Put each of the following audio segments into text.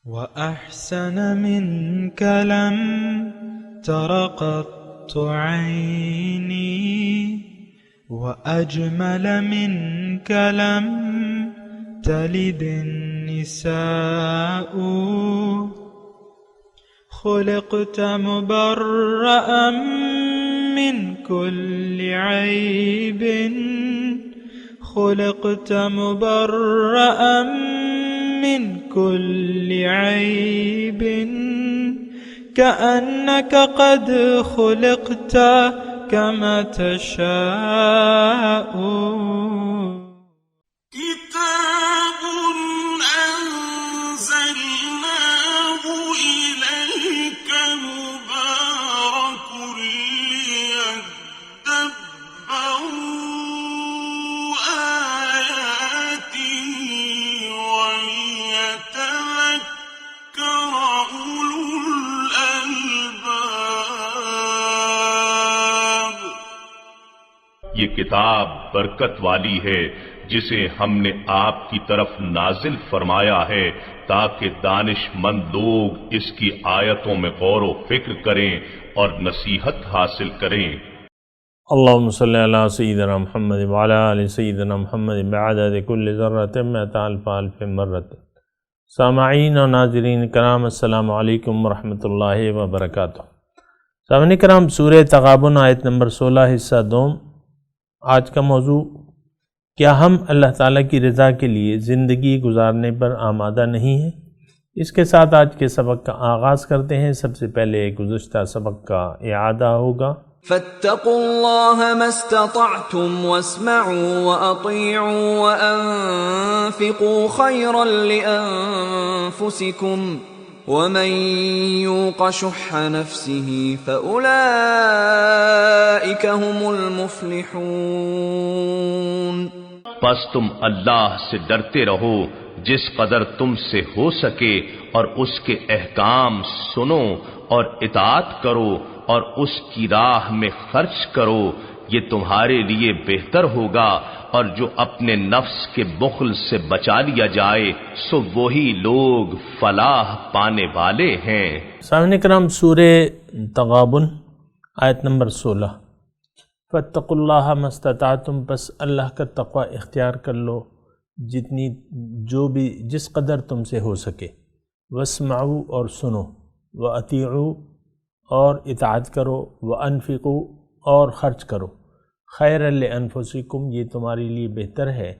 وأحسن منك لم تر قط عيني وأجمل منك لم تلد النساء خلقت مبرأ من كل عيب خلقت مبرأ من كل عيب كأنك قد خلقت كما تشاء كتاب أنزلناه إليك مبارك ليدبروا آياته وليتذكر أولو الألباب۔ یہ کتاب برکت والی ہے جسے ہم نے آپ کی طرف نازل فرمایا ہے تاکہ دانش مند لوگ اس کی آیتوں میں غور و فکر کریں اور نصیحت حاصل کریں۔ اللہم صلی علی سیدنا محمد وعلی آل سیدنا محمد بعدد کل ذرۃ مئۃ الف الف مرۃ۔ سامعین و ناظرین کرام، السلام علیکم ورحمۃ اللہ وبرکاتہ۔ سامعین کرام، سورہ تغابن آیت نمبر 16 حصہ دوم۔ آج کا موضوع: کیا ہم اللہ تعالیٰ کی رضا کے لیے زندگی گزارنے پر آمادہ نہیں ہیں؟ اس کے ساتھ آج کے سبق کا آغاز کرتے ہیں۔ سب سے پہلے گزشتہ سبق کا اعادہ ہوگا۔ فاتقوا الله ما استطعتم واسمعوا وأطيعوا وأنفقوا خيرا لأنفسكم ومن يوق شح نفسه فأولئك هم المفلحون۔ پس تم اللہ سے ڈرتے رہو جس قدر تم سے ہو سکے اور اس کے احکام سنو اور اطاعت کرو اور اس کی راہ میں خرچ کرو، یہ تمہارے لیے بہتر ہوگا، اور جو اپنے نفس کے بخل سے بچا لیا جائے سو وہی لوگ فلاح پانے والے ہیں۔ سامعین کرام، سورہ تغابن آیت نمبر 16۔ فاتقوا اللہ ما استطعتم، پس اللہ کا تقوی اختیار کر لو جس قدر تم سے ہو سکے۔ واسمعوا، اور سنو، واطیعوا، اور اطاعت کرو، وانفقوا، اور خرچ کرو، خیرا لانفسکم، یہ تمہارے لیے بہتر ہے۔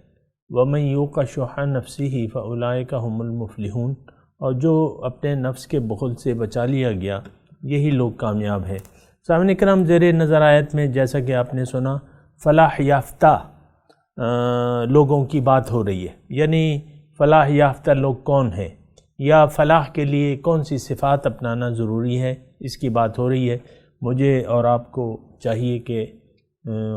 ومن یوق شح نفسہ فاولئک هم المفلحون، اور جو اپنے نفس کے بخل سے بچا لیا گیا یہی لوگ کامیاب ہیں۔ سامعین کرام، زیر نظر آیت میں جیسا کہ آپ نے سنا فلاح یافتہ لوگوں کی بات ہو رہی ہے، یعنی فلاح یافتہ لوگ کون ہیں یا فلاح کے لیے کون سی صفات اپنانا ضروری ہے، اس کی بات ہو رہی ہے۔ مجھے اور آپ کو چاہیے کہ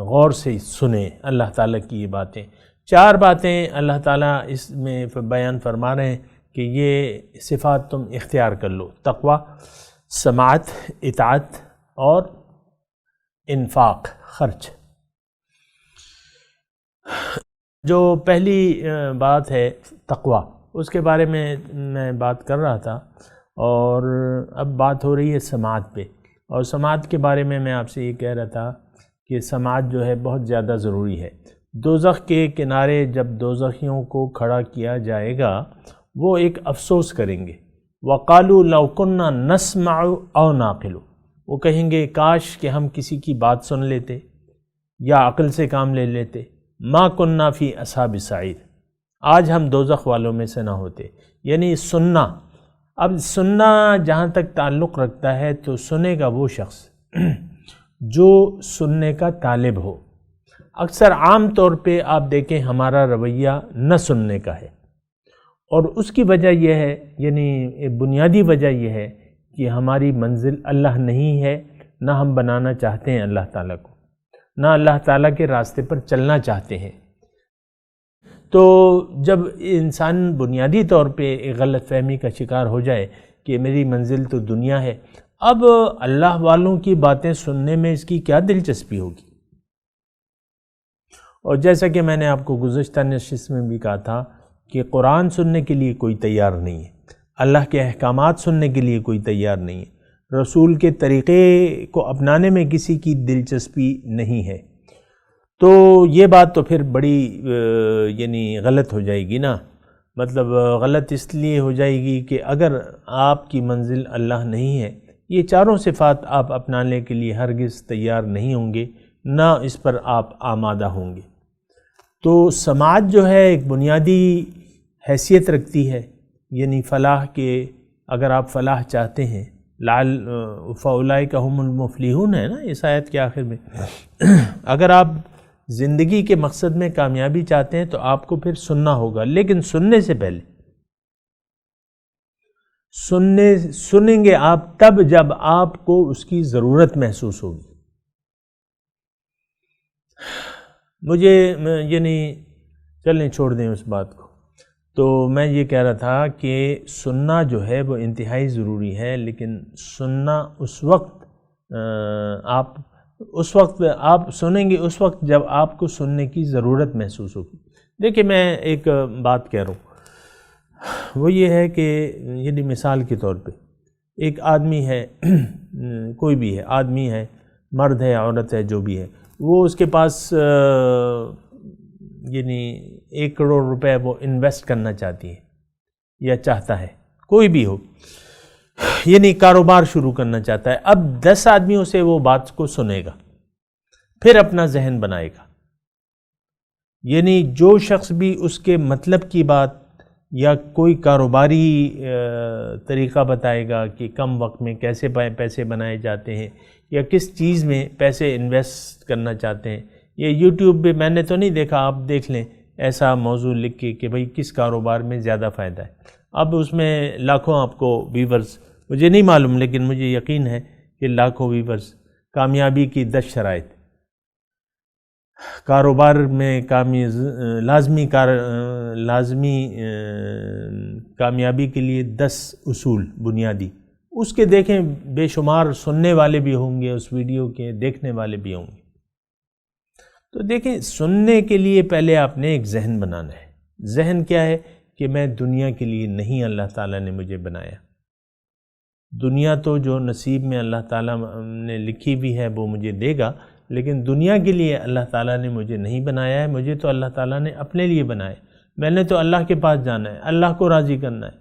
غور سے سنیں اللہ تعالیٰ کی یہ باتیں۔ 4 باتیں اللہ تعالیٰ اس میں بیان فرما رہے ہیں کہ یہ صفات تم اختیار کر لو: تقوی، سماعت، اطاعت اور انفاق، خرچ۔ جو پہلی بات ہے تقوی، اس کے بارے میں بات کر رہا تھا، اور اب بات ہو رہی ہے سماعت پہ۔ اور سماعت کے بارے میں آپ سے یہ کہہ رہا تھا کہ سماعت جو ہے بہت زیادہ ضروری ہے۔ دوزخ کے کنارے جب دوزخیوں کو کھڑا کیا جائے گا وہ ایک افسوس کریں گے۔ وَقَالُوا لَوْ كُنَّا نَسْمَعُ أَوْ نَعْقِلُ، وہ کہیں گے کاش کہ ہم کسی کی بات سن لیتے یا عقل سے کام لے لیتے۔ مَا كُنَّا فِي أَصْحَابِ السَّعِيرِ، آج ہم دوزخ والوں میں سے نہ ہوتے۔ یعنی سننا، اب سننا جہاں تک تعلق رکھتا ہے تو سنے گا وہ شخص جو سننے کا طالب ہو۔ اکثر عام طور پہ آپ دیکھیں ہمارا رویہ نہ سننے کا ہے، اور اس کی وجہ یہ ہے، یعنی بنیادی وجہ یہ ہے کہ ہماری منزل اللہ نہیں ہے، نہ ہم بنانا چاہتے ہیں اللہ تعالیٰ کو، نہ اللہ تعالیٰ کے راستے پر چلنا چاہتے ہیں۔ تو جب انسان بنیادی طور پہ ایک غلط فہمی کا شکار ہو جائے کہ میری منزل تو دنیا ہے، اب اللہ والوں کی باتیں سننے میں اس کی کیا دلچسپی ہوگی؟ اور جیسا کہ میں نے آپ کو گزشتہ نشست میں بھی کہا تھا کہ قرآن سننے کے لیے کوئی تیار نہیں ہے۔ اللہ کے احکامات سننے کے لیے کوئی تیار نہیں ہے، رسول کے طریقے کو اپنانے میں کسی کی دلچسپی نہیں ہے، تو یہ بات تو پھر بڑی یعنی غلط ہو جائے گی نا۔ مطلب غلط اس لیے ہو جائے گی کہ اگر آپ کی منزل اللہ نہیں ہے، یہ چاروں صفات آپ اپنانے کے لیے ہرگز تیار نہیں ہوں گے، نہ اس پر آپ آمادہ ہوں گے۔ تو سماعت جو ہے ایک بنیادی حیثیت رکھتی ہے، یعنی فلاح کے، اگر آپ فلاح چاہتے ہیں، فَأُولَئِكَ هُمُ الْمُفْلِحُونَ ہے نا اس آیت کے آخر میں، اگر آپ زندگی کے مقصد میں کامیابی چاہتے ہیں تو آپ کو پھر سننا ہوگا، لیکن سننے سے پہلے سنیں گے آپ تب جب آپ کو اس کی ضرورت محسوس ہوگی۔ مجھے یعنی چلیں چھوڑ دیں اس بات کو، تو میں یہ کہہ رہا تھا کہ سننا جو ہے وہ انتہائی ضروری ہے، لیکن سننا اس وقت آپ سنیں گے اس وقت جب آپ کو سننے کی ضرورت محسوس ہوگی۔ دیکھیں میں ایک بات کہہ رہا ہوں، وہ یہ ہے کہ یعنی مثال کے طور پہ ایک آدمی ہے، کوئی بھی ہے، آدمی ہے، مرد ہے، عورت ہے، جو بھی ہے، وہ اس کے پاس یعنی 1 کروڑ روپے وہ انویسٹ کرنا چاہتی ہے یا چاہتا ہے، کوئی بھی ہو، یعنی کاروبار شروع کرنا چاہتا ہے۔ اب 10 آدمیوں سے وہ بات کو سنے گا، پھر اپنا ذہن بنائے گا، یعنی جو شخص بھی اس کے مطلب کی بات یا کوئی کاروباری طریقہ بتائے گا کہ کم وقت میں کیسے پیسے بنائے جاتے ہیں یا کس چیز میں پیسے انویسٹ کرنا چاہتے ہیں، یہ یوٹیوب پہ میں نے تو نہیں دیکھا، آپ دیکھ لیں ایسا موضوع لکھ کے کہ بھئی کس کاروبار میں زیادہ فائدہ ہے۔ اب اس میں لاکھوں آپ کو ویورز، مجھے نہیں معلوم لیکن مجھے یقین ہے کہ لاکھوں ویورز، کامیابی کی 10 شرائط، کاروبار میں لازمی کامیابی کے لیے 10 اصول بنیادی، اس کے دیکھیں بے شمار سننے والے بھی ہوں گے، اس ویڈیو کے دیکھنے والے بھی ہوں گے۔ تو دیکھیں سننے کے لیے پہلے آپ نے ایک ذہن بنانا ہے۔ ذہن کیا ہے کہ میں دنیا کے لیے نہیں اللہ تعالیٰ نے مجھے بنایا، دنیا تو جو نصیب میں اللہ تعالیٰ نے لکھی بھی ہے وہ مجھے دے گا، لیکن دنیا کے لیے اللہ تعالیٰ نے مجھے نہیں بنایا ہے، مجھے تو اللہ تعالیٰ نے اپنے لیے بنایا ہے، میں نے تو اللہ کے پاس جانا ہے، اللہ کو راضی کرنا ہے۔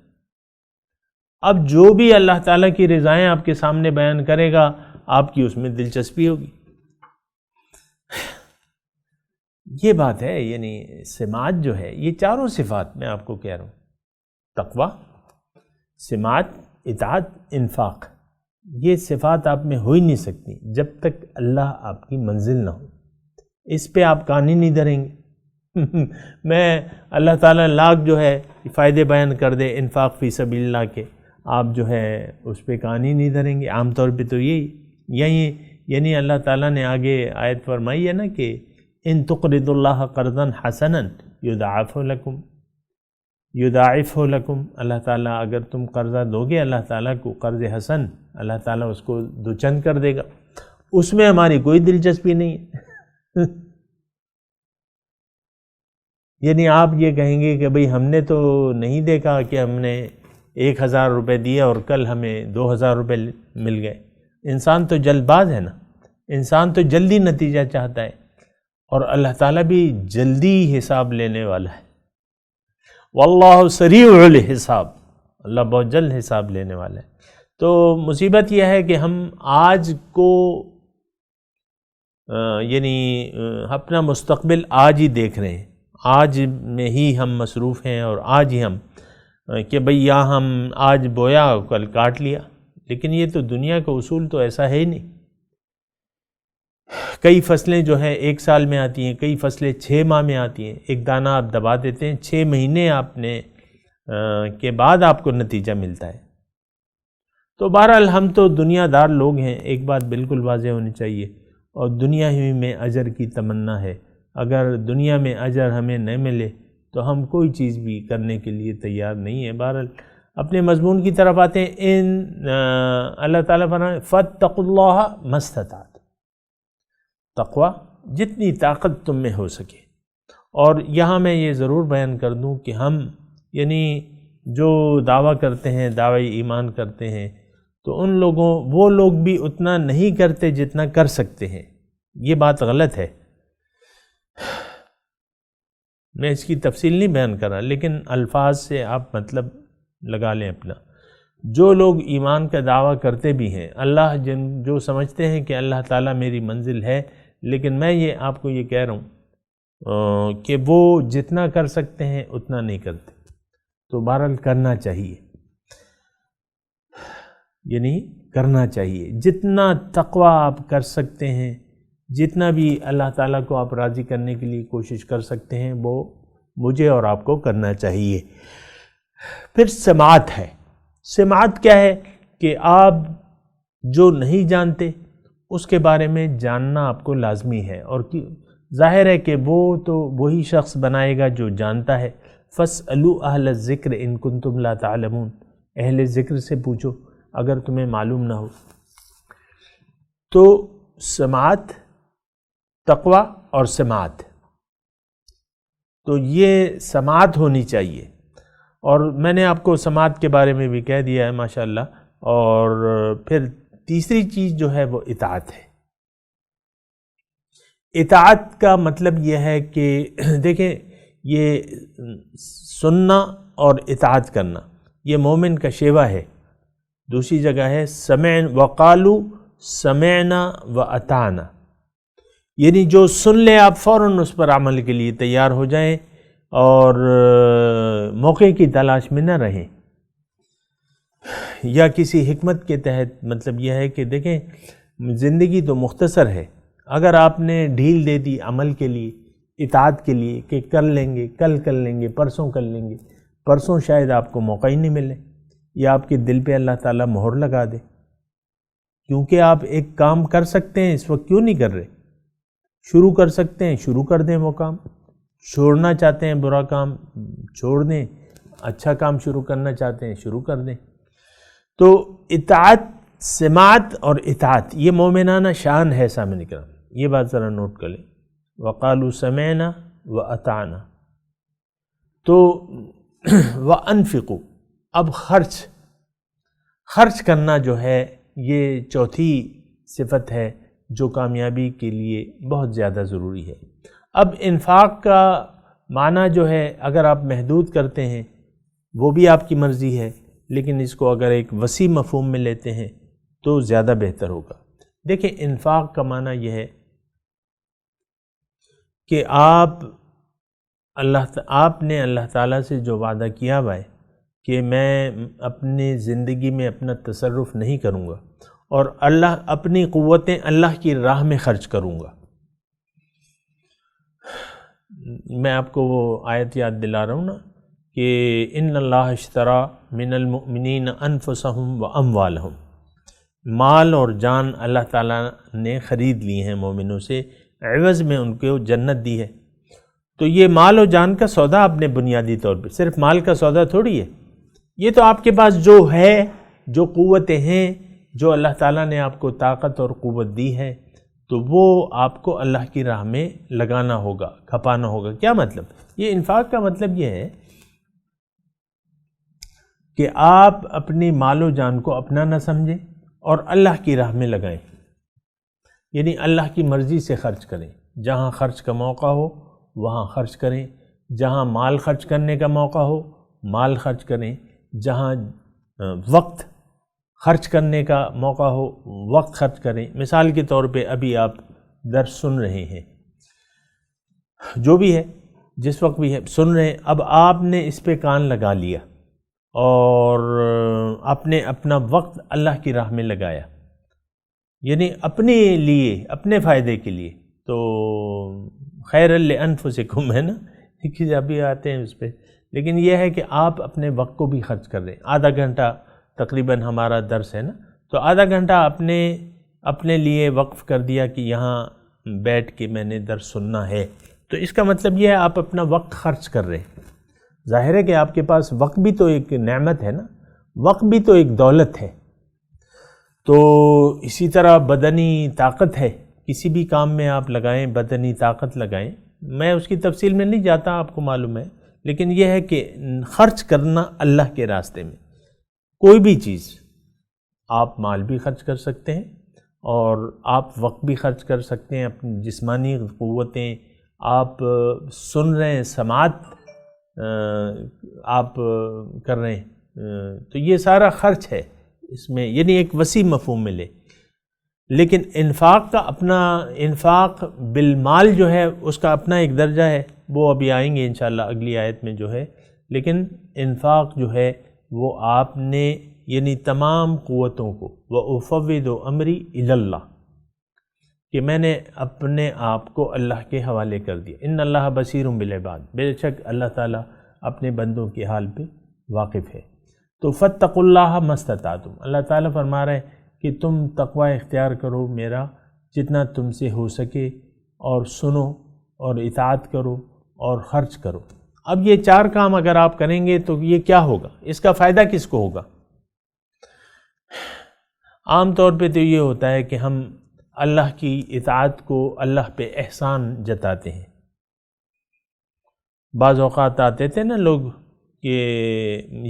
اب جو بھی اللہ تعالیٰ کی رضائیں آپ کے سامنے بیان کرے گا، آپ کی اس میں دلچسپی ہوگی۔ یہ بات ہے، یعنی سماعت جو ہے، یہ چاروں صفات میں آپ کو کہہ رہا ہوں، تقوی، سماعت، اطاعت، انفاق، یہ صفات آپ میں ہو ہی نہیں سکتی جب تک اللہ آپ کی منزل نہ ہو، اس پہ آپ کان ہی نہیں دھریں گے۔ میں اللہ تعالیٰ لاکھ جو ہے فائدے بیان کر دے انفاق فی سبیل اللہ کے، آپ جو ہے اس پہ کان ہی نہیں دھریں گے۔ عام طور پہ تو یہی یعنی اللہ تعالیٰ نے آگے آیت فرمائی ہے نا کہ ان تقرضوا اللہ قرضا حسنا یضاعفہ لکم، اللہ تعالیٰ اگر تم قرضہ دو گے اللہ تعالیٰ کو، قرض حسن، اللہ تعالیٰ اس کو دوچند کر دے گا، اس میں ہماری کوئی دلچسپی نہیں ہے۔ یعنی آپ یہ کہیں گے کہ بھئی ہم نے تو نہیں دیکھا کہ ہم نے 1000 روپے دیا اور کل ہمیں 2000 روپے مل گئے۔ انسان تو جلد باز ہے نا، انسان تو جلدی نتیجہ چاہتا ہے، اور اللہ تعالیٰ بھی جلدی حساب لینے والا ہے۔ واللہ سریع الحساب، اللہ بہت جلد حساب لینے والا ہے۔ تو مصیبت یہ ہے کہ ہم آج کو یعنی اپنا مستقبل آج ہی دیکھ رہے ہیں، آج میں ہی ہم مصروف ہیں، اور آج ہی ہم کہ بھئی یا ہم آج بویا کل کاٹ لیا، لیکن یہ تو دنیا کا اصول تو ایسا ہے ہی نہیں۔ کئی فصلیں جو ہیں 1 سال میں آتی ہیں، کئی فصلیں 6 ماہ میں آتی ہیں، ایک دانہ آپ دبا دیتے ہیں 6 مہینے آپ نے کے بعد آپ کو نتیجہ ملتا ہے۔ تو بہرحال ہم تو دنیا دار لوگ ہیں، ایک بات بالکل واضح ہونی چاہیے، اور دنیا ہی میں اجر کی تمنا ہے۔ اگر دنیا میں اجر ہمیں نہ ملے تو ہم کوئی چیز بھی کرنے کے لیے تیار نہیں ہے۔ بہرحال اپنے مضمون کی طرف آتے ہیں۔ اللہ تعالیٰ فرمائے فاتقوا اللہ ما استطعتم، تقوی جتنی طاقت تم میں ہو سکے۔ اور یہاں میں یہ ضرور بیان کر دوں کہ ہم یعنی جو دعویٰ کرتے ہیں، دعوی ایمان کرتے ہیں، تو وہ لوگ بھی اتنا نہیں کرتے جتنا کر سکتے ہیں. یہ بات غلط ہے. میں اس کی تفصیل نہیں بیان کر رہا، لیکن الفاظ سے آپ مطلب لگا لیں اپنا. جو لوگ ایمان کا دعویٰ کرتے بھی ہیں، جو سمجھتے ہیں کہ اللہ تعالیٰ میری منزل ہے، لیکن میں آپ کو یہ کہہ رہا ہوں کہ وہ جتنا کر سکتے ہیں اتنا نہیں کرتے. تو بہرحال کرنا چاہیے، یعنی کرنا چاہیے. جتنا تقوی آپ کر سکتے ہیں، جتنا بھی اللہ تعالیٰ کو آپ راضی کرنے کے لیے کوشش کر سکتے ہیں، وہ مجھے اور آپ کو کرنا چاہیے. پھر سماعت ہے. سماعت کیا ہے؟ کہ آپ جو نہیں جانتے اس کے بارے میں جاننا آپ کو لازمی ہے، اور ظاہر ہے کہ وہ تو وہی شخص بنائے گا جو جانتا ہے. فَاسْأَلُوا أَهْلَ الذِّكْرِ إِن كُنتُمْ لَا تَعْلَمُونَ. اہل ذکر سے پوچھو اگر تمہیں معلوم نہ ہو. تو سماعت، تقوی اور سماعت، تو یہ سماعت ہونی چاہیے. اور میں نے آپ کو سماعت کے بارے میں بھی کہہ دیا ہے ماشاءاللہ. اور پھر تیسری چیز جو ہے وہ اطاعت ہے. اطاعت کا مطلب یہ ہے کہ دیکھیں، یہ سننا اور اطاعت کرنا یہ مومن کا شیوہ ہے. دوسری جگہ ہے وقالوا سمعنا واطعنا، یعنی جو سن لیں آپ فوراً اس پر عمل کے لیے تیار ہو جائیں اور موقع کی تلاش میں نہ رہیں، یا کسی حکمت کے تحت. مطلب یہ ہے کہ دیکھیں، زندگی تو مختصر ہے. اگر آپ نے ڈھیل دے دی عمل کے لیے، اطاعت کے لیے، کہ کر لیں گے، کل کر لیں گے، پرسوں کر لیں گے، پرسوں شاید آپ کو موقع ہی نہیں ملے، یا آپ کے دل پہ اللہ تعالیٰ مہر لگا دے. کیونکہ آپ ایک کام کر سکتے ہیں، اس وقت کیوں نہیں کر رہے؟ شروع کر سکتے ہیں، شروع کر دیں وہ کام. چھوڑنا چاہتے ہیں برا کام، چھوڑ دیں. اچھا کام شروع کرنا چاہتے ہیں، شروع کر دیں. تو اطاعت، سماعت اور اطاعت یہ مومنانہ شان ہے. سامنے کرام یہ بات ذرا نوٹ کر لیں. وقالوا سمعنا واطعنا. تو وانفقوا، اب خرچ کرنا جو ہے یہ چوتھی صفت ہے جو کامیابی کے لیے بہت زیادہ ضروری ہے. اب انفاق کا معنی جو ہے اگر آپ محدود کرتے ہیں وہ بھی آپ کی مرضی ہے، لیکن اس کو اگر ایک وسیع مفہوم میں لیتے ہیں تو زیادہ بہتر ہوگا. دیکھیں، انفاق کا معنی یہ ہے کہ آپ نے اللہ تعالیٰ سے جو وعدہ کیا ہوا ہے کہ میں اپنی زندگی میں اپنا تصرف نہیں کروں گا، اور اپنی قوتیں اللہ کی راہ میں خرچ کروں گا. میں آپ کو وہ آیت یاد دلا رہا ہوں نا کہ ان اللہ اشترى من المؤمنین انفسهم واموالهم. مال اور جان اللہ تعالیٰ نے خرید لی ہیں مومنوں سے، عوض میں ان کو جنت دی ہے. تو یہ مال و جان کا سودا آپ نے بنیادی طور پہ، صرف مال کا سودا تھوڑی ہے. یہ تو آپ کے پاس جو ہے، جو قوتیں ہیں، جو اللہ تعالیٰ نے آپ کو طاقت اور قوت دی ہے، تو وہ آپ کو اللہ کی راہ میں لگانا ہوگا، کھپانا ہوگا. کیا مطلب؟ یہ انفاق کا مطلب یہ ہے کہ آپ اپنی مال و جان کو اپنا نہ سمجھیں اور اللہ کی راہ میں لگائیں. یعنی اللہ کی مرضی سے خرچ کریں. جہاں خرچ کا موقع ہو وہاں خرچ کریں. جہاں مال خرچ کرنے کا موقع ہو مال خرچ کریں. جہاں وقت خرچ کرنے کا موقع ہو وقت خرچ کریں. مثال کے طور پہ ابھی آپ درس سن رہے ہیں، جو بھی ہے، جس وقت بھی ہے سن رہے ہیں. اب آپ نے اس پہ کان لگا لیا اور آپ نے اپنا وقت اللہ کی راہ میں لگایا، یعنی اپنے لیے، اپنے فائدے کے لیے. تو خیر لانفسکم ہے نا، کہ ابھی آتے ہیں اس پہ. لیکن یہ ہے کہ آپ اپنے وقت کو بھی خرچ کر رہے ہیں. آدھا گھنٹہ تقریباً ہمارا درس ہے نا، تو آدھا گھنٹہ آپ نے اپنے لیے وقف کر دیا کہ یہاں بیٹھ کے میں نے درس سننا ہے. تو اس کا مطلب یہ ہے آپ اپنا وقت خرچ کر رہے ہیں. ظاہر ہے کہ آپ کے پاس وقت بھی تو ایک نعمت ہے نا، وقت بھی تو ایک دولت ہے. تو اسی طرح بدنی طاقت ہے، کسی بھی کام میں آپ لگائیں، بدنی طاقت لگائیں. میں اس کی تفصیل میں نہیں جاتا، آپ کو معلوم ہے. لیکن یہ ہے کہ خرچ کرنا اللہ کے راستے میں، کوئی بھی چیز، آپ مال بھی خرچ کر سکتے ہیں اور آپ وقت بھی خرچ کر سکتے ہیں، اپنی جسمانی قوتیں، آپ سن رہے ہیں، سماعت آپ کر رہے ہیں، تو یہ سارا خرچ ہے اس میں، یعنی ایک وسیع مفہوم ملے۔ لیکن انفاق کا اپنا، انفاق بالمال جو ہے اس کا اپنا ایک درجہ ہے، وہ ابھی آئیں گے انشاءاللہ اگلی آیت میں جو ہے۔ لیکن انفاق جو ہے وہ آپ نے یعنی تمام قوتوں کو، وَأُفَوِّضُ أَمْرِي إِلَى اللَّهِ، کہ میں نے اپنے آپ کو اللہ کے حوالے کر دیا۔ ان اللہ بصیر بالعباد، بے شک اللہ تعالیٰ اپنے بندوں کے حال پہ واقف ہے۔ تو فاتقوا اللہ ما استطعتم، اللہ تعالیٰ فرما رہے ہیں کہ تم تقوی اختیار کرو میرا جتنا تم سے ہو سکے، اور سنو اور اطاعت کرو اور خرچ کرو۔ اب یہ چار کام اگر آپ کریں گے تو یہ کیا ہوگا، اس کا فائدہ کس کو ہوگا؟ عام طور پہ تو یہ ہوتا ہے کہ ہم اللہ کی اطاعت کو اللہ پہ احسان جتاتے ہیں۔ بعض اوقات آتے تھے نا لوگ کہ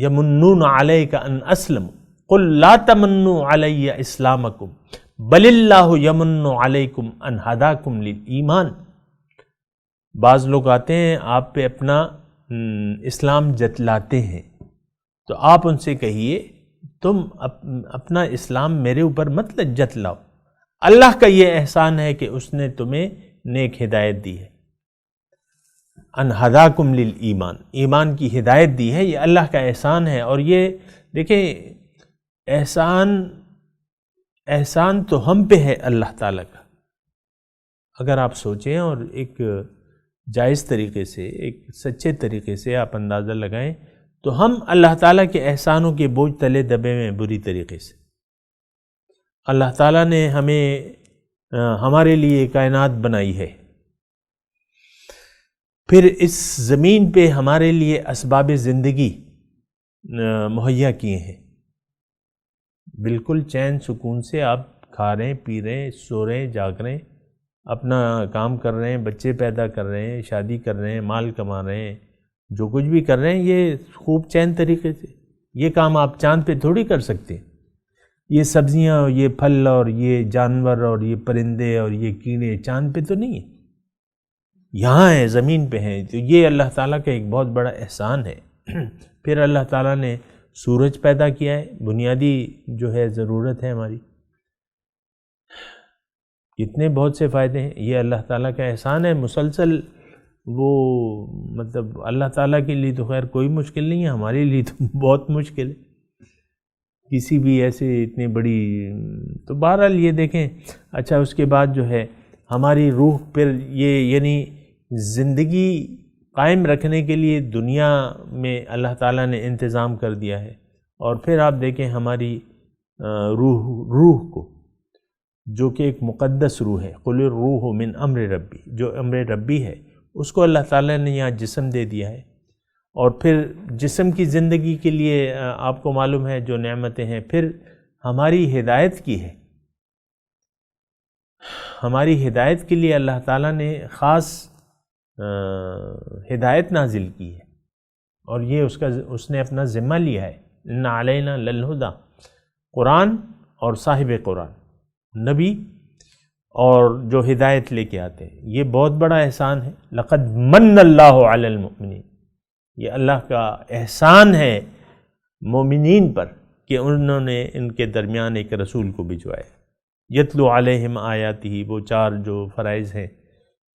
یمنون علیک ان اسلم قل لا تمنوا علی اسلامکم بل اللہ یمن علیکم ان ہداکم للایمان۔ بعض لوگ آتے ہیں آپ پہ اپنا اسلام جتلاتے ہیں، تو آپ ان سے کہیے تم اپنا اسلام میرے اوپر مت جتلاؤ، اللہ کا یہ احسان ہے کہ اس نے تمہیں نیک ہدایت دی ہے، ان ہداکم للایمان، ایمان کی ہدایت دی ہے، یہ اللہ کا احسان ہے۔ اور یہ دیکھیں احسان تو ہم پہ ہے اللہ تعالیٰ کا، اگر آپ سوچیں اور ایک جائز طریقے سے، ایک سچے طریقے سے آپ اندازہ لگائیں تو ہم اللہ تعالیٰ کے احسانوں کے بوجھ تلے دبے ہوئے بری طریقے سے۔ اللہ تعالیٰ نے ہمیں ہمارے لیے کائنات بنائی ہے، پھر اس زمین پہ ہمارے لیے اسباب زندگی مہیا کیے ہیں، بالکل چین سکون سے آپ کھا رہے ہیں، پی رہے ہیں، سو رہے ہیں، جاگ رہے ہیں، اپنا کام کر رہے ہیں، بچے پیدا کر رہے ہیں، شادی کر رہے ہیں، مال کما رہے ہیں، جو کچھ بھی کر رہے ہیں یہ خوب چین طریقے سے۔ یہ کام آپ چاند پہ تھوڑی کر سکتے ہیں، یہ سبزیاں اور یہ پھل اور یہ جانور اور یہ پرندے اور یہ کیڑے چاند پہ تو نہیں ہیں، یہاں ہیں، زمین پہ ہیں۔ تو یہ اللہ تعالیٰ کا ایک بہت بڑا احسان ہے۔ پھر اللہ تعالیٰ نے سورج پیدا کیا ہے، بنیادی جو ہے ضرورت ہے ہماری، اتنے بہت سے فائدے ہیں، یہ اللہ تعالیٰ کا احسان ہے مسلسل۔ وہ مطلب اللہ تعالیٰ کے لیے تو خیر کوئی مشکل نہیں ہے، ہمارے لیے تو بہت مشکل ہے کسی بھی ایسے اتنی بڑی۔ تو بہرحال یہ دیکھیں، اچھا اس کے بعد جو ہے ہماری روح، پھر یہ یعنی زندگی قائم رکھنے کے لیے دنیا میں اللہ تعالیٰ نے انتظام کر دیا ہے، اور پھر آپ دیکھیں ہماری روح کو، جو کہ ایک مقدس روح ہے، قل الروح من امر ربی، جو امر ربی ہے اس کو اللہ تعالیٰ نے یہاں جسم دے دیا ہے۔ اور پھر جسم کی زندگی کے لیے آپ کو معلوم ہے جو نعمتیں ہیں، پھر ہماری ہدایت کی ہے، ہماری ہدایت کے لیے اللہ تعالیٰ نے خاص ہدایت نازل کی ہے، اور یہ اس نے اپنا ذمہ لیا ہے۔ ان علینا للہدی، قرآن اور صاحب قرآن، نبی اور جو ہدایت لے کے آتے ہیں، یہ بہت بڑا احسان ہے۔ لقد من اللہ علی المؤمنین، یہ اللہ کا احسان ہے مومنین پر کہ انہوں نے ان کے درمیان ایک رسول کو بھجوایا، یتلو علیہم آیاتہ، وہ چار جو فرائض ہیں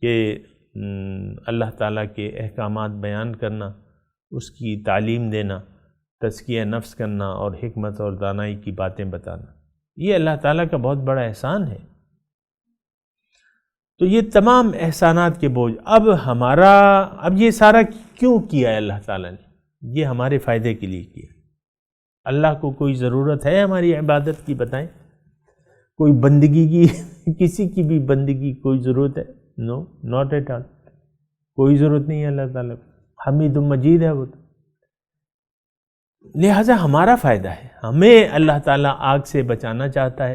کہ اللہ تعالیٰ کے احکامات بیان کرنا، اس کی تعلیم دینا، تزکیہ نفس کرنا اور حکمت اور دانائی کی باتیں بتانا، یہ اللہ تعالیٰ کا بہت بڑا احسان ہے۔ تو یہ تمام احسانات کے بوجھ اب یہ سارا کیوں کیا ہے اللہ تعالیٰ نے؟ یہ ہمارے فائدے کے لیے کیا۔ اللہ کو کوئی ضرورت ہے ہماری عبادت کی؟ بتائیں، کوئی بندگی کی، کسی کی بھی بندگی کوئی ضرورت ہے؟ نو، ناٹ ایٹ آل، کوئی ضرورت نہیں ہے اللہ تعالیٰ کو، حمید مجید ہے وہ تو۔ لہٰذا ہمارا فائدہ ہے، ہمیں اللہ تعالیٰ آگ سے بچانا چاہتا ہے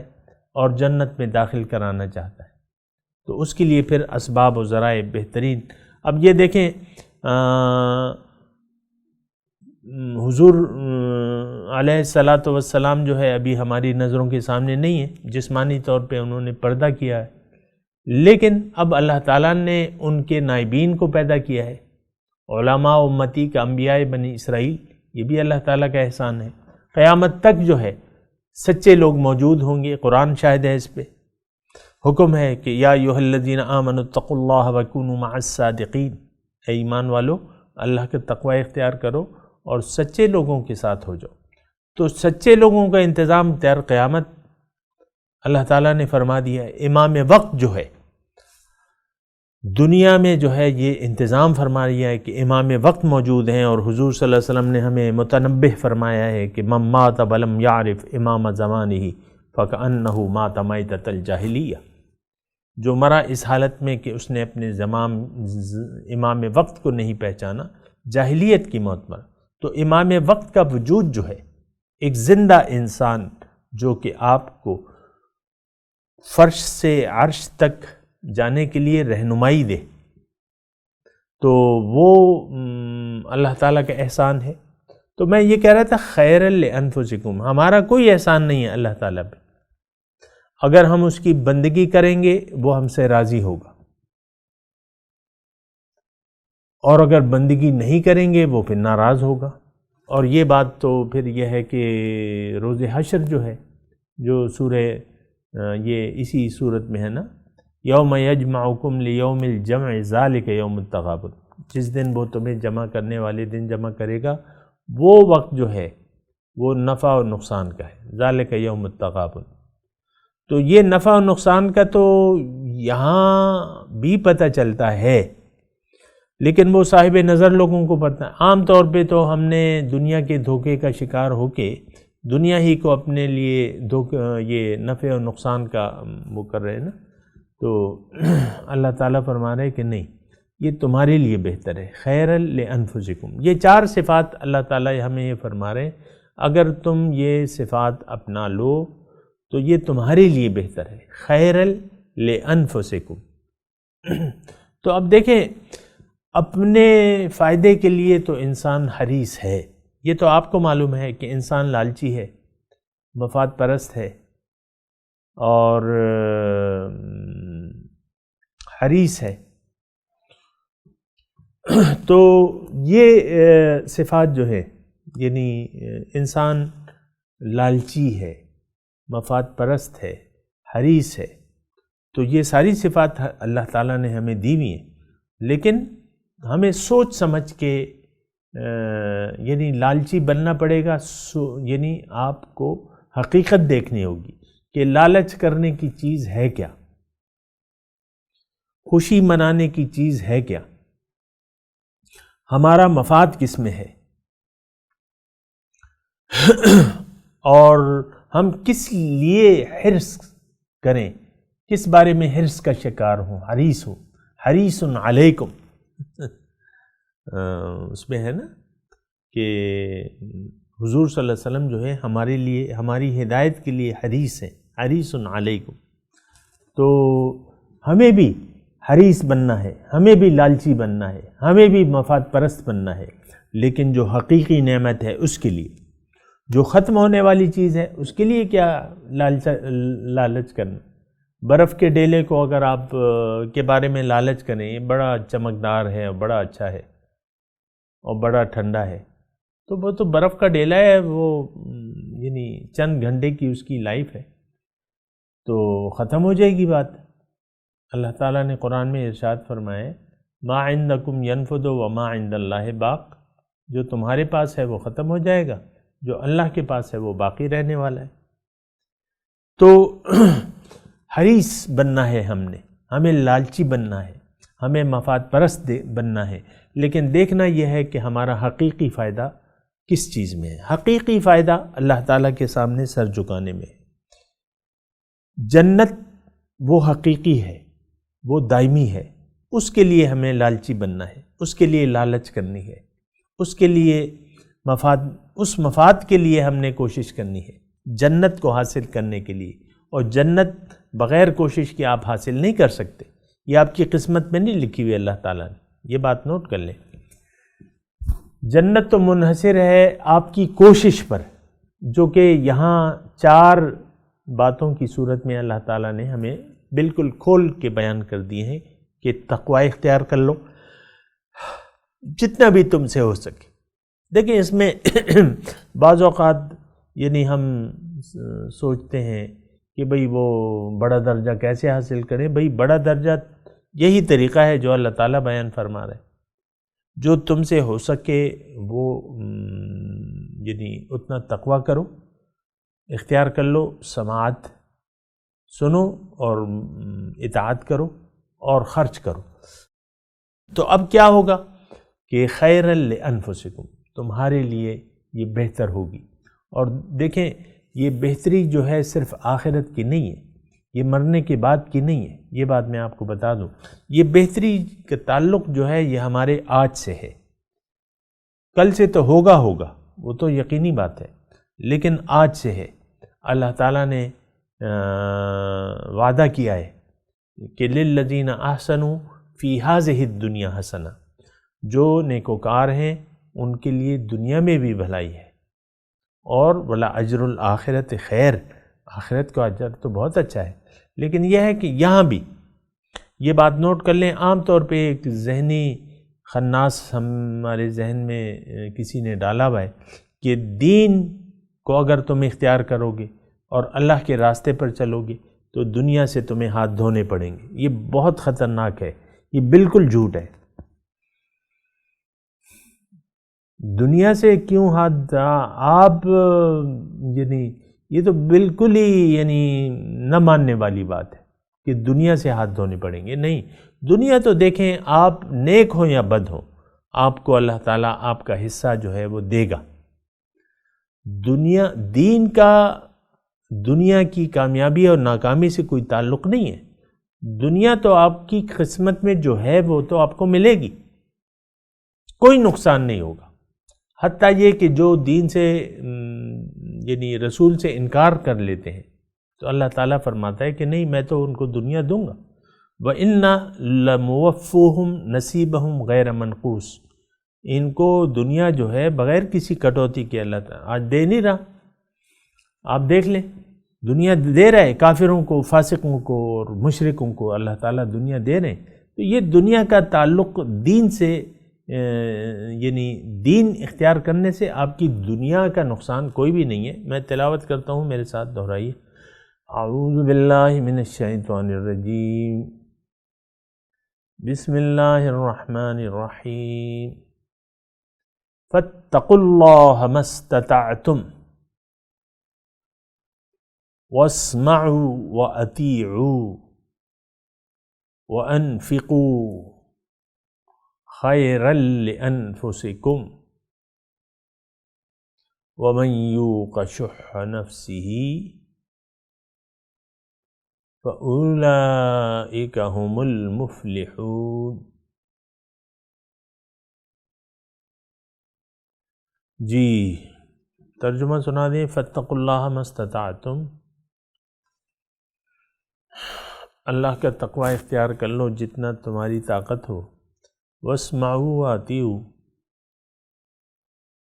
اور جنت میں داخل کرانا چاہتا ہے، تو اس کے لیے پھر اسباب و ذرائع بہترین۔ اب یہ دیکھیں حضور علیہ الصلاۃ والسلام جو ہے ابھی ہماری نظروں کے سامنے نہیں ہے، جسمانی طور پہ انہوں نے پردہ کیا ہے، لیکن اب اللہ تعالیٰ نے ان کے نائبین کو پیدا کیا ہے، علماء امتی کا انبیاء بنی اسرائیل، یہ بھی اللہ تعالیٰ کا احسان ہے۔ قیامت تک جو ہے سچے لوگ موجود ہوں گے، قرآن شاہد ہے اس پہ۔ حکم ہے کہ یا ایھا الذین آمنوا اتقوا اللہ وکونوا مع الصادقین، اے ایمان والو اللہ کا تقوی اختیار کرو اور سچے لوگوں کے ساتھ ہو جاؤ۔ تو سچے لوگوں کا انتظام در قیامت اللہ تعالیٰ نے فرما دیا ہے۔ امام وقت جو ہے دنیا میں جو ہے یہ انتظام فرما دیا ہے کہ امام وقت موجود ہیں، اور حضور صلی اللہ علیہ وسلم نے ہمیں متنبہ فرمایا ہے کہ من مات ولم یعرف امام زمانہ فکأنہ مات میتۃ الجاہلیہ، جو مرا اس حالت میں کہ اس نے اپنے امام وقت کو نہیں پہچانا، جاہلیت کی موت مرا۔ تو امام وقت کا وجود جو ہے ایک زندہ انسان جو کہ آپ کو فرش سے عرش تک جانے کے لیے رہنمائی دے، تو وہ اللہ تعالیٰ کا احسان ہے۔ تو میں یہ کہہ رہا تھا خیر لانفسکم، ہمارا کوئی احسان نہیں ہے اللہ تعالیٰ پہ، اگر ہم اس کی بندگی کریں گے وہ ہم سے راضی ہوگا، اور اگر بندگی نہیں کریں گے وہ پھر ناراض ہوگا۔ اور یہ بات تو پھر یہ ہے کہ روز حشر جو ہے، جو سورہ یہ اسی صورت میں ہے نا، یوم یجمعکم لیوم الجمع ذالک یوم التغابن، جس دن وہ تمہیں جمع کرنے والے دن جمع کرے گا، وہ وقت جو ہے وہ نفع و نقصان کا ہے، ذالک یوم التغابن۔ تو یہ نفع و نقصان کا تو یہاں بھی پتہ چلتا ہے، لیکن وہ صاحب نظر لوگوں کو پتہ ہے۔ عام طور پہ تو ہم نے دنیا کے دھوکے کا شکار ہو کے دنیا ہی کو اپنے لیے یہ نفع و نقصان کا وہ کر رہے ہیں نا، تو اللہ تعالیٰ فرما رہے کہ نہیں، یہ تمہارے لیے بہتر ہے، خیر لانفسکم۔ یہ 4 صفات اللہ تعالیٰ ہمیں یہ فرما رہے ہیں، اگر تم یہ صفات اپنا لو تو یہ تمہارے لیے بہتر ہے، خیر لانفسکم۔ تو اب دیکھیں، اپنے فائدے کے لیے تو انسان حریص ہے، یہ تو آپ کو معلوم ہے کہ انسان لالچی ہے، مفاد پرست ہے اور حریص ہے۔ تو یہ صفات جو ہے، یعنی انسان لالچی ہے، مفاد پرست ہے، حریص ہے، تو یہ ساری صفات اللہ تعالیٰ نے ہمیں دی ہوئی ہیں، لیکن ہمیں سوچ سمجھ کے یعنی لالچی بننا پڑے گا، یعنی آپ کو حقیقت دیکھنی ہوگی کہ لالچ کرنے کی چیز ہے کیا، خوشی منانے کی چیز ہے کیا، ہمارا مفاد کس میں ہے، اور ہم کس لیے حرص کریں، کس بارے میں حرص کا شکار ہوں، حریص ہوں، حریص علیکم۔ اس میں ہے نا کہ حضور صلی اللہ علیہ وسلم جو ہے ہمارے لیے، ہماری ہدایت کے لیے حریص ہیں، حریص علیکم۔ تو ہمیں بھی حریص بننا ہے، ہمیں بھی لالچی بننا ہے، ہمیں بھی مفاد پرست بننا ہے، لیکن جو حقیقی نعمت ہے اس کے لیے، جو ختم ہونے والی چیز ہے اس کے لیے کیا لالچ کرنا۔ برف کے ڈیلے کو اگر آپ کے بارے میں لالچ کریں، یہ بڑا چمکدار ہے اور بڑا اچھا ہے اور بڑا ٹھنڈا ہے، تو وہ تو برف کا ڈیلا ہے، وہ یعنی چند گھنٹے کی اس کی لائف ہے، تو ختم ہو جائے گی بات۔ اللہ تعالیٰ نے قرآن میں ارشاد فرمائے ما عندکم ینفد وما عند اللہ باق، جو تمہارے پاس ہے وہ ختم ہو جائے گا، جو اللہ کے پاس ہے وہ باقی رہنے والا ہے۔ تو حریص بننا ہے ہم نے، ہمیں لالچی بننا ہے، ہمیں مفاد پرست بننا ہے، لیکن دیکھنا یہ ہے کہ ہمارا حقیقی فائدہ کس چیز میں ہے۔ حقیقی فائدہ اللہ تعالیٰ کے سامنے سر جھکانے میں ہے۔ جنت وہ حقیقی ہے، وہ دائمی ہے، اس کے لیے ہمیں لالچی بننا ہے، اس کے لیے لالچ کرنی ہے، اس کے لیے اس مفاد کے لیے ہم نے کوشش کرنی ہے، جنت کو حاصل کرنے کے لیے۔ اور جنت بغیر کوشش کے آپ حاصل نہیں کر سکتے، یہ آپ کی قسمت میں نہیں لکھی ہوئی اللہ تعالیٰ نے، یہ بات نوٹ کر لیں۔ جنت تو منحصر ہے آپ کی کوشش پر، جو کہ یہاں 4 باتوں کی صورت میں اللہ تعالیٰ نے ہمیں بالکل کھول کے بیان کر دیے ہیں کہ تقوی اختیار کر لو جتنا بھی تم سے ہو سکے۔ دیکھیں اس میں بعض اوقات یعنی ہم سوچتے ہیں کہ بھئی وہ بڑا درجہ کیسے حاصل کریں۔ بھئی بڑا درجہ یہی طریقہ ہے جو اللہ تعالیٰ بیان فرما رہے ہیں، جو تم سے ہو سکے وہ یعنی اتنا تقوی کرو، اختیار کر لو، سماعت سنو اور اطاعت کرو اور خرچ کرو۔ تو اب کیا ہوگا کہ خیرا لانفسکم، تمہارے لیے یہ بہتر ہوگی۔ اور دیکھیں یہ بہتری جو ہے صرف آخرت کی نہیں ہے، یہ مرنے کے بعد کی نہیں ہے، یہ بات میں آپ کو بتا دوں۔ یہ بہتری کا تعلق جو ہے یہ ہمارے آج سے ہے، کل سے تو ہوگا وہ تو یقینی بات ہے، لیکن آج سے ہے۔ اللہ تعالیٰ نے وعدہ کیا ہے کہ للذین احسنوا فی ہذہ الدنیا حسنہ، جو نیکوکار ہیں ان کے لیے دنیا میں بھی بھلائی ہے، اور ولا اجر الآخرت خیر، آخرت کا اجر تو بہت اچھا ہے۔ لیکن یہ ہے کہ یہاں بھی یہ بات نوٹ کر لیں، عام طور پہ ایک ذہنی خناس ہمارے ذہن میں کسی نے ڈالا ہوا ہے کہ دین کو اگر تم اختیار کرو گے اور اللہ کے راستے پر چلو گے تو دنیا سے تمہیں ہاتھ دھونے پڑیں گے۔ یہ بہت خطرناک ہے، یہ بالکل جھوٹ ہے۔ دنیا سے کیوں ہاتھ آپ یعنی یہ تو بالکل ہی یعنی نہ ماننے والی بات ہے کہ دنیا سے ہاتھ دھونے پڑیں گے۔ نہیں، دنیا تو دیکھیں آپ نیک ہوں یا بد ہوں، آپ کو اللہ تعالیٰ آپ کا حصہ جو ہے وہ دے گا۔ دین کا دنیا کی کامیابی اور ناکامی سے کوئی تعلق نہیں ہے۔ دنیا تو آپ کی قسمت میں جو ہے وہ تو آپ کو ملے گی، کوئی نقصان نہیں ہوگا۔ حتیٰ یہ کہ جو دین سے یعنی رسول سے انکار کر لیتے ہیں تو اللہ تعالیٰ فرماتا ہے کہ نہیں، میں تو ان کو دنیا دوں گا۔ وَإِنَّا لَمُوَفُّوهُمْ نَصِيبَهُمْ غَيْرَ مَنْقُوصٍ، ان کو دنیا جو ہے بغیر کسی کٹوتی کے اللہ تعالیٰ آج دے نہیں رہا۔ آپ دیکھ لیں دنیا دے رہا ہے کافروں کو، فاسقوں کو اور مشرکوں کو، اللہ تعالیٰ دنیا دے رہے ہیں۔ تو یہ دنیا کا تعلق دین سے یعنی دین اختیار کرنے سے آپ کی دنیا کا نقصان کوئی بھی نہیں ہے۔ میں تلاوت کرتا ہوں، میرے ساتھ دہرائیے۔ اعوذ باللہ من الشیطان الرجیم، بسم اللہ الرحمن الرحیم، فاتقوا اللہ ما استطعتم واسمعوا واطیعوا وانفقوا خیرا لانفسکم ومن یوق شح نفسہ فأولئک هم المفلحون۔ جی ترجمہ سنا دیں۔ فاتقوا اللہ ما استطعتم، اللہ کا تقوی اختیار کر لو جتنا تمہاری طاقت ہو۔ واسمعوا واطیعوا،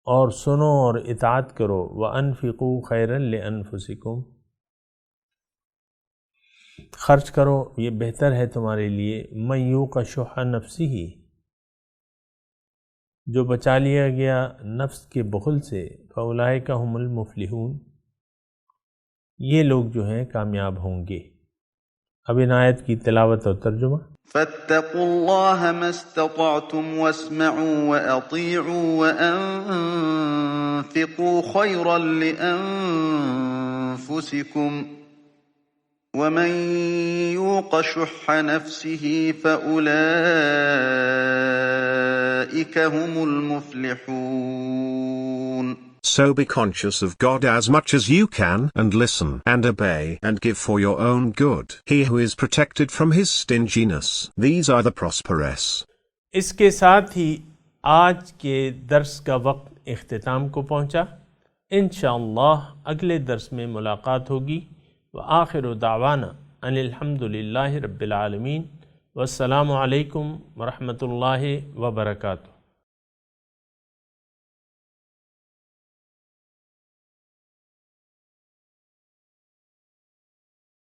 اور سنو اور اطاعت کرو۔ وانفقوا خیرا لانفسکم، خرچ کرو یہ بہتر ہے تمہارے لیے۔ من یوق شح نفسہ، جو بچا لیا گیا نفس کے بخل سے۔ فاولئک هم المفلحون، یہ لوگ جو ہیں کامیاب ہوں گے۔ اب ان آیت کی تلاوت اور ترجمہ۔ فاتقوا الله ما استطعتم واسمعوا واطيعوا وانفقوا خيرا لانفسكم ومن يوق شح نفسه فاولئك هم المفلحون۔ So be conscious of God as much as you can, and listen, and obey, and give for your own good. He who is protected from his stinginess, these are the prosperous. اس کے ساتھ ہی آج کے درس کا وقت اختتام کو پہنچا۔ انشاءاللہ اگلے درس میں ملاقات ہوگی۔ وآخر دعوانا ان الحمدللہ رب العالمین، والسلام علیکم ورحمۃ اللہ وبرکاتہ۔